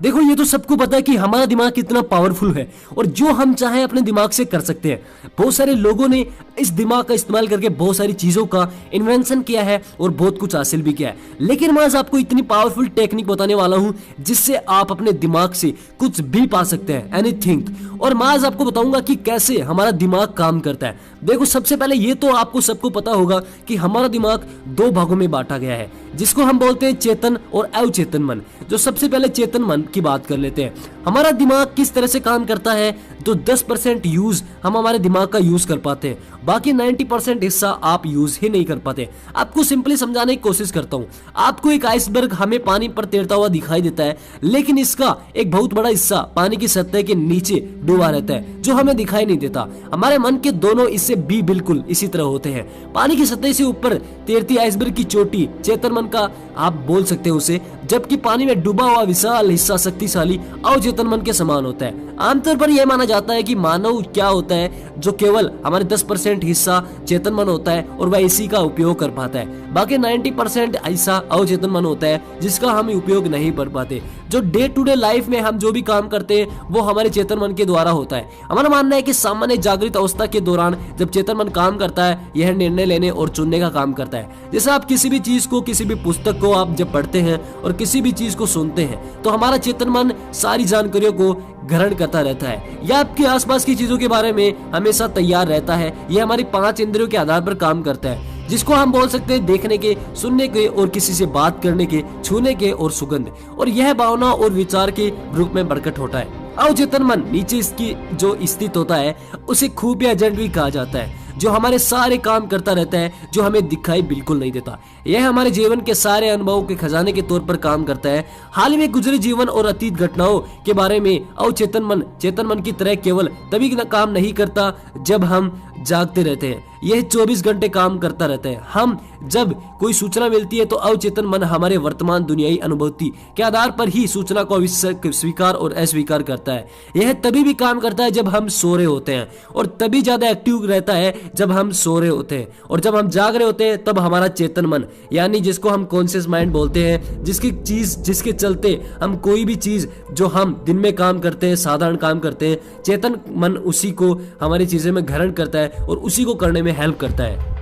देखो ये तो सबको पता है कि हमारा दिमाग कितना पावरफुल है और जो हम चाहें अपने दिमाग से कर सकते हैं। बहुत सारे लोगों ने इस दिमाग का इस्तेमाल करके बहुत सारी चीजों का इन्वेंशन किया है और बहुत कुछ हासिल भी किया है, लेकिन मैं आज आपको इतनी पावरफुल टेक्निक बताने वाला हूं जिससे आप अपने दिमाग से कुछ भी पा सकते हैं, एनीथिंग। और मैं आज आपको बताऊंगा कि कैसे हमारा दिमाग काम करता है। देखो सबसे पहले ये तो आपको सबको पता होगा कि हमारा दिमाग दो भागों में बांटा गया है, जिसको हम बोलते हैं चेतन और अवचेतन मन। जो सबसे पहले चेतन मन की बात कर लेते हैं। हमारा दिमाग किस तरह से काम करता है, तो 10% यूज हम हमारे दिमाग का यूज कर पाते हैं, बाकी 90% हिस्सा आप यूज ही नहीं कर पाते। आपको सिंपली समझाने की कोशिश करता हूं। आपको एक आइसबर्ग हमें पानी पर तैरता हुआ दिखाई देता है, लेकिन इसका एक बहुत बड़ा हिस्सा पानी की सतह के नीचे डूबा रहता है जो हमें दिखाई नहीं देता। हमारे मन के दोनों हिस्से भी बिल्कुल इसी तरह होते हैं। पानी की सतह से ऊपर तैरती आइसबर्ग की चोटी चेतन मन का आप बोल सकते हो उसे, जबकि पानी में डूबा हुआ विशाल हिस्सा शक्तिशाली अवचेतन मन के समान होता है। आमतौर पर यह माना जाता है कि मानव क्या होता है जो केवल हमारे 10% हिस्सा चेतन मन होता है और वह इसी का उपयोग कर पाता है, बाकी 90% हिस्सा अवचेतन मन होता है जिसका हम उपयोग नहीं कर पाते। जो डे टू डे लाइफ में हम जो भी काम करते हैं वो हमारे चेतन मन के द्वारा होता है। हमारा मानना है कि सामान्य जागृत अवस्था के दौरान जब चेतन मन काम करता है, यह निर्णय लेने और चुनने का काम करता है। जैसे आप किसी भी चीज को, किसी भी पुस्तक को आप जब पढ़ते हैं और किसी भी चीज को सुनते हैं तो हमारा चेतन मन सारी जानकारियों को ग्रहण करता रहता है। यह आपके आसपास की चीजों के बारे में हमेशा तैयार रहता है। यह हमारी 5 इंद्रियों के आधार पर काम करता है, जिसको हम बोल सकते हैं देखने के, सुनने के और किसी से बात करने के, छूने के और सुगंध। और यह भावना और विचार के रूप में प्रकट होता है। अवचेतन मन नीचे इसकी जो स्थित होता है उसे खुफिया एजेंट भी कहा जाता है, जो हमारे सारे काम करता रहता है, जो हमें दिखाई बिल्कुल नहीं देता। यह हमारे जीवन के सारे अनुभवों के खजाने के तौर पर काम करता है। हाल ही में गुजरे जीवन और अतीत घटनाओं के बारे में अवचेतन मन चेतन मन की तरह केवल तभी काम नहीं करता जब हम जागते रहते हैं। यह 24 घंटे काम करता रहता है। हम जब कोई सूचना मिलती है तो अवचेतन मन हमारे वर्तमान दुनियाई अनुभूति के आधार पर ही सूचना को स्वीकार और अस्वीकार करता है। यह तभी भी काम करता है जब हम सो रहे होते हैं और तभी ज्यादा एक्टिव रहता है जब हम सो रहे होते हैं। और जब हम जाग रहे होते हैं तब हमारा चेतन मन, यानी जिसको हम कॉन्शियस माइंड बोलते हैं, जिसके चलते हम कोई भी चीज जो हम दिन में काम करते हैं, साधारण काम करते हैं, चेतन मन उसी को हमारी चीजें में ग्रहण करता है और उसी को करने में हेल्प करता है।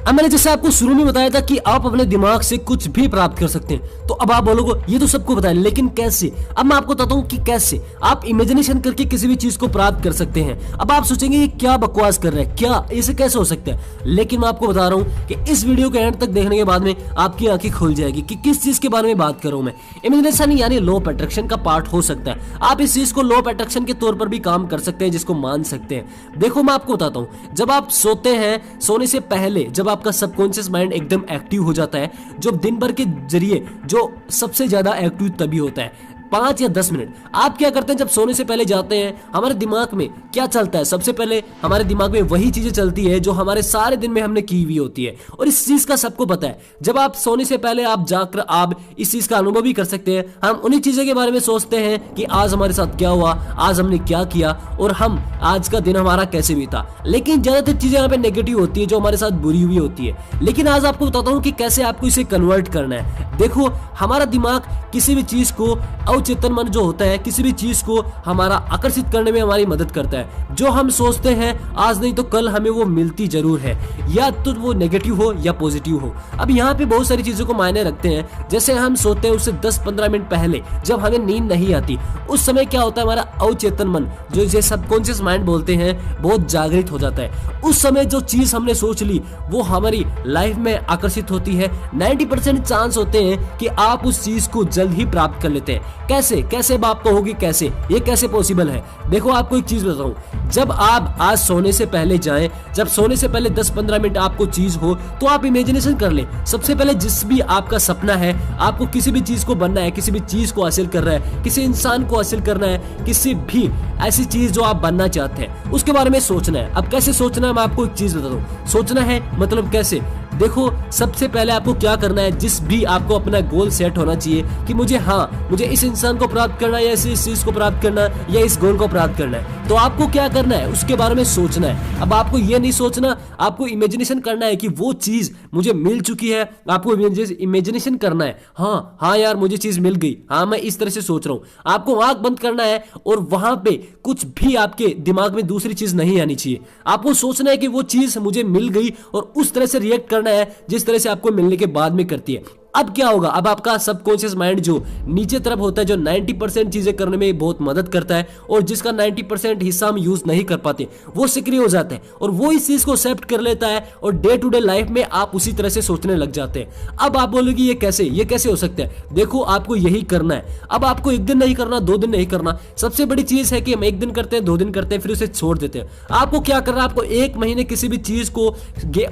अब मैंने जैसे आपको शुरू में बताया था कि आप अपने दिमाग से कुछ भी प्राप्त कर सकते हैं, तो अब आप बोलोगे ये तो सबको पता है, लेकिन कैसे? अब मैं आपको बताता हूँ कि कैसे आप इमेजिनेशन करके किसी भी चीज को प्राप्त कर सकते हैं। अब आप सोचेंगे ये क्या बकवास कर रहे हैं, क्या इसे कैसे हो सकता है? लेकिन मैं आपको बता रहा हूँ कि इस वीडियो के एंड तक देखने के बाद में आपकी आंखें खुल जाएगी कि किस चीज के बारे में बात कर रहा हूं मैं। इमेजिनेशन यानी लॉ ऑफ अट्रैक्शन का पार्ट हो सकता है। आप इस चीज को लॉ ऑफ अट्रैक्शन के तौर पर भी काम कर सकते हैं, जिसको मान सकते हैं। देखो मैं आपको बताता हूँ, जब आप सोते हैं, सोने से पहले जब आपका सबकॉन्शियस माइंड एकदम एक्टिव हो जाता है, जो दिन भर के जरिए जो सबसे ज्यादा एक्टिव तभी होता है 5 या 10 मिनट। आप क्या करते हैं जब सोने से पहले जाते हैं, हमारे दिमाग में क्या चलता है? सबसे पहले हमारे दिमाग में वही चीजें चलती है जो हमारे सारे दिन में हमने की हुई होती है, और इस चीज का सबको पता है। जब आप सोने से पहले आप जाकर आप इस चीज का अनुभव भी कर सकते हैं। हम उन्हीं चीजों के बारे में सोचते हैं कि आज हमारे साथ क्या हुआ, आज हमने क्या किया और हम आज का दिन हमारा कैसे बीता। लेकिन ज्यादातर चीजें यहाँ पे नेगेटिव होती है, जो हमारे साथ बुरी हुई होती है। लेकिन आज आपको बताता हूँ कि कैसे आपको इसे कन्वर्ट करना है। देखो हमारा दिमाग किसी भी चीज को, अवचेतन मन जो होता है, किसी भी चीज को हमारा आकर्षित करने में हमारी मदद करता है। जो हम सोचते हैं आज नहीं तो कल हमें वो मिलती जरूर है, या तो वो नेगेटिव हो या पॉजिटिव हो। अब यहाँ पे बहुत सारी चीजों को मायने रखते हैं। जैसे हम सोते हैं उससे 10-15 मिनट पहले जब हमें नींद नहीं आती, उस समय क्या होता है, हमारा अवचेतन मन जो इसे सबकॉन्शियस माइंड बोलते हैं बहुत जागृत हो जाता है। उस समय जो चीज हमने सोच ली वो हमारी लाइफ में आकर्षित होती है। 90% चांस होते हैं कि आप उस चीज को जल्द ही प्राप्त कर लेते हैं। कैसे बात कहोगे कैसे, ये कैसे पॉसिबल है? देखो आपको एक चीज बताऊं, जब आप आज सोने से पहले जाएं, जब सोने से पहले 10-15 मिनट आपको चीज हो तो आप इमेजिनेशन कर ले। सबसे पहले जिस भी आपका सपना है, आपको किसी भी चीज को बनना है, किसी भी चीज को हासिल कर रहा है, किसी इंसान को हासिल करना है, किसी भी ऐसी चीज जो आप बनना चाहते हैं उसके बारे में सोचना है। अब कैसे सोचना है मैं आपको एक चीज बता दूं। सोचना है मतलब कैसे? देखो सबसे पहले आपको क्या करना है, जिस भी आपको अपना गोल सेट होना चाहिए कि मुझे इस इंसान को प्राप्त करना है या इस चीज को प्राप्त करना है या इस गोल को प्राप्त करना है, तो आपको क्या करना है, उसके बारे में सोचना है। अब आपको ये नहीं सोचना, आपको इमेजिनेशन करना है कि वो चीज मुझे मिल चुकी है। आपको इमेजिनेशन करना है, हाँ यार मुझे चीज मिल गई, हाँ मैं इस तरह से सोच रहा हूं। आपको आंख बंद करना है और वहां पे कुछ भी आपके दिमाग में दूसरी चीज नहीं आनी चाहिए। आपको सोचना है कि वो चीज मुझे मिल गई और उस तरह से रिएक्ट करना है जिस तरह से आपको मिलने के बाद में करती है। अब क्या होगा, अब आपका सबकॉन्शियस माइंड जो नीचे तरफ होता है, जो 90% चीजें करने में बहुत मदद करता है और जिसका 90% हिस्सा हम यूज नहीं कर पाते, वो सक्रिय हो जाता है और वो इस चीज को एक्सेप्ट कर लेता है और डे टू डे लाइफ में आप उसी तरह से सोचने लग जाते हैं। अब आप बोलोगे ये कैसे हो सकता है? देखो आपको यही करना है। अब आपको एक दिन नहीं करना, 2 दिन नहीं करना। सबसे बड़ी चीज है कि हम 1 दिन करते हैं, 2 दिन करते हैं, फिर उसे छोड़ देते हैं। आपको क्या करना है, आपको 1 महीने किसी भी चीज को,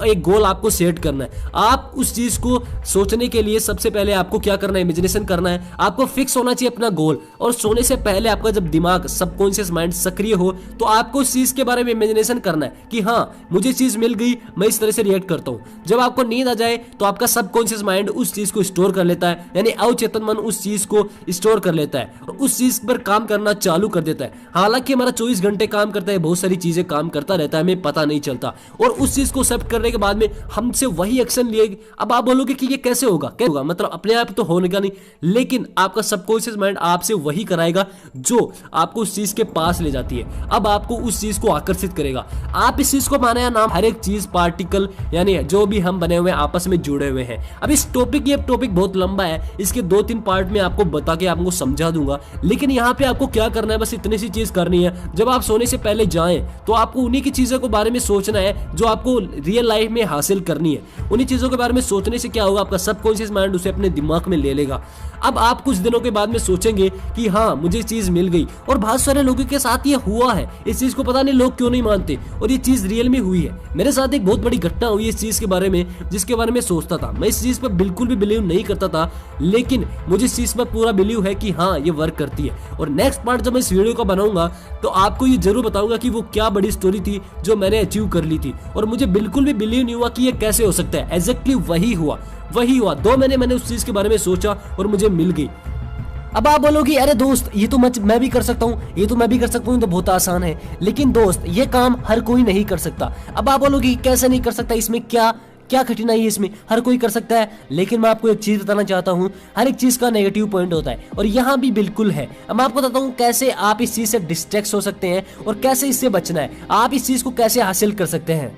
एक गोल आपको सेट करना है। आप उस चीज को सोचने के लिए सबसे पहले आपको क्या करना है, इमेजिनेशन करना है। आपको फिक्स होना चाहिए अपना गोल, और सोने से पहले आपका जब दिमाग, सबकॉन्शियस माइंड सक्रिय हो, तो आपको इस चीज के बारे में इमेजिनेशन करना है कि हाँ मुझे चीज मिल गई, मैं इस तरह से रिएक्ट करता हूं। जब आपको नींद आ जाए तो आपका सबकॉन्शियस माइंड उस चीज को स्टोर कर लेता है, यानी अवचेतन मन उस चीज को स्टोर कर लेता है और उस चीज पर काम करना चालू कर देता है। हालांकि हमारा 24 घंटे काम करता है, बहुत सारी चीजें काम करता रहता है, हमें पता नहीं चलता, और उस चीज को एक्सेप्ट करने के बाद में हमसे वही एक्शन लिए। अब आप बोलोगे कि ये कैसे होगा, मतलब अपने आप तो होने का नहीं, लेकिन आपका सबकॉन्शियस माइंड आपसे वही कराएगा जो आपको उस चीज के पास ले जाती है। अब आपको उस चीज को आकर्षित करेगा। आप इस चीज को माने या नाम, हर एक चीज पार्टिकल, यानी जो भी हम बने हुए आपस में जुड़े हुए हैं। अब इस ये टॉपिक बहुत लंबा है, इसके 2-3 पार्ट में आपको बता के आपको समझा दूंगा, लेकिन यहाँ पे आपको क्या करना है, बस इतनी सी चीज करनी है। जब आप सोने से पहले जाएं तो आपको उन्हीं की चीजों के बारे में सोचना है जो आपको रियल लाइफ में हासिल करनी है। उन्हीं चीजों के बारे में सोचने से क्या होगा, आपका सबकॉन्शियस माइंड उसे अपने दिमाग में ले लेगा। अब आप कुछ दिनों के बाद में सोचेंगे कि हाँ मुझे चीज मिल गई, और बहुत सारे लोगों के साथ ये हुआ है। इस चीज को पता नहीं लोग क्यों नहीं मानते, और ये चीज रियल में हुई है। मेरे साथ एक बहुत बड़ी घटना हुई इस चीज के बारे में, जिसके बारे में सोचता था। मैं इस चीज पर बिल्कुल भी बिलीव नहीं करता था, लेकिन मुझे इस चीज पर पूरा बिलीव है कि हाँ ये वर्क करती है। और नेक्स्ट पार्ट जब मैं इस वीडियो को बनाऊंगा तो आपको ये जरूर बताऊंगा कि वो क्या बड़ी स्टोरी थी जो मैंने अचीव कर ली थी, और मुझे बिल्कुल भी बिलीव नहीं हुआ कि ये कैसे हो सकता है। एग्जैक्टली वही हुआ। 2 महीने मैंने उस चीज के बारे में सोचा और मुझे मिल गई। अब आप बोलोगे अरे दोस्त ये तो मैं भी कर सकता हूँ, ये तो मैं भी कर सकता हूँ, तो बहुत आसान है। लेकिन दोस्त ये काम हर कोई नहीं कर सकता। अब आप बोलोगे कैसे नहीं कर सकता, इसमें क्या कठिनाई है, इसमें हर कोई कर सकता है। लेकिन मैं आपको एक चीज बताना चाहता हूँ, हर एक चीज का नेगेटिव पॉइंट होता है, और यहाँ भी बिल्कुल है। अब मैं आपको बताता हूँ कैसे आप इस चीज से डिस्ट्रैक्ट हो सकते हैं और कैसे इससे बचना है, आप इस चीज को कैसे हासिल कर सकते हैं।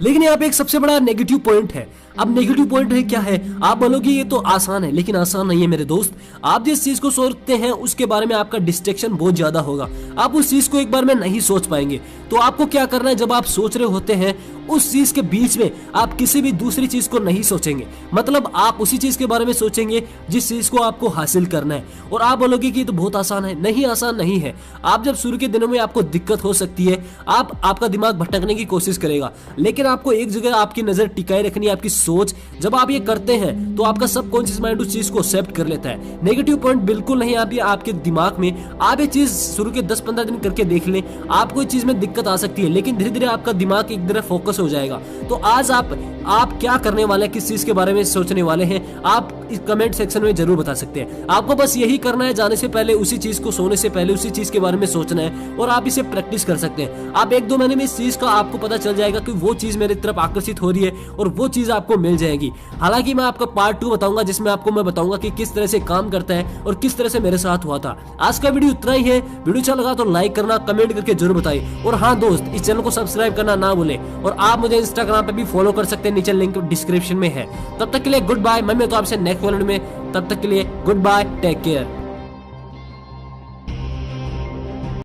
लेकिन यहाँ पे एक सबसे बड़ा नेगेटिव पॉइंट है। अब नेगेटिव पॉइंट है क्या है, आप बोलोगे ये तो आसान है, लेकिन आसान नहीं है मेरे दोस्त। आप जिस चीज को सोचते हैं उसके बारे में आपका डिस्ट्रैक्शन बहुत ज्यादा होगा, आप उस चीज को एक बार में नहीं सोच पाएंगे। तो आपको क्या करना है, जब आप सोच रहे होते हैं उस चीज के बीच में आप किसी भी दूसरी चीज को नहीं सोचेंगे, मतलब आप उसी चीज के बारे में सोचेंगे जिस चीज को आपको हासिल करना है। और आप बोलोगे कि ये तो बहुत आसान है, नहीं आसान नहीं है। आप जब शुरू के दिनों में आपको दिक्कत हो सकती है, आपका दिमाग भटकने की कोशिश करेगा, लेकिन आपको एक जगह आपकी नजर टिकाए रखनी है, आपकी सोच। जब आप ये करते हैं तो आपका सबकॉन्शियस माइंड उस चीज को एक्सेप्ट कर लेता है। नेगेटिव पॉइंट बिल्कुल नहीं आप आपके दिमाग में। आप ये चीज शुरू के 10-15 दिन करके देख लें, आपको इस चीज में दिक्कत आ सकती है, लेकिन धीरे धीरे आपका दिमाग एक तरफ फोकस हो जाएगा। तो आज आप क्या करने वाले हैं, किस चीज के बारे में सोचने वाले हैं, आप इस कमेंट सेक्शन में जरूर बता सकते हैं। आपको बस यही करना है, जाने से पहले उसी चीज को, सोने से पहले उसी चीज के बारे में सोचना है, और आप इसे प्रैक्टिस कर सकते हैं। आप 1-2 महीने में इस चीज का आपको पता चल जाएगा कि वो चीज मेरी तरफ आकर्षित हो रही है और वो चीज आपको मिल जाएगी। हालांकि मैं आपका पार्ट 2 बताऊंगा, जिसमें आपको मैं बताऊंगा कि किस तरह से काम करता है और किस तरह से मेरे साथ हुआ था। आज का वीडियो इतना ही है। वीडियो अच्छा लगा तो लाइक करना, कमेंट करके जरूर बताइए, और हाँ दोस्त इस चैनल को सब्सक्राइब करना ना भूलें। और आप मुझे इंस्टाग्राम पे भी फॉलो कर सकते हैं, नीचे लिंक डिस्क्रिप्शन में है। तब तक के लिए गुड बाय, मैं तो आपसे नेक्स्ट वीडियो में। तब तक के लिए गुड बाय, टेक केयर।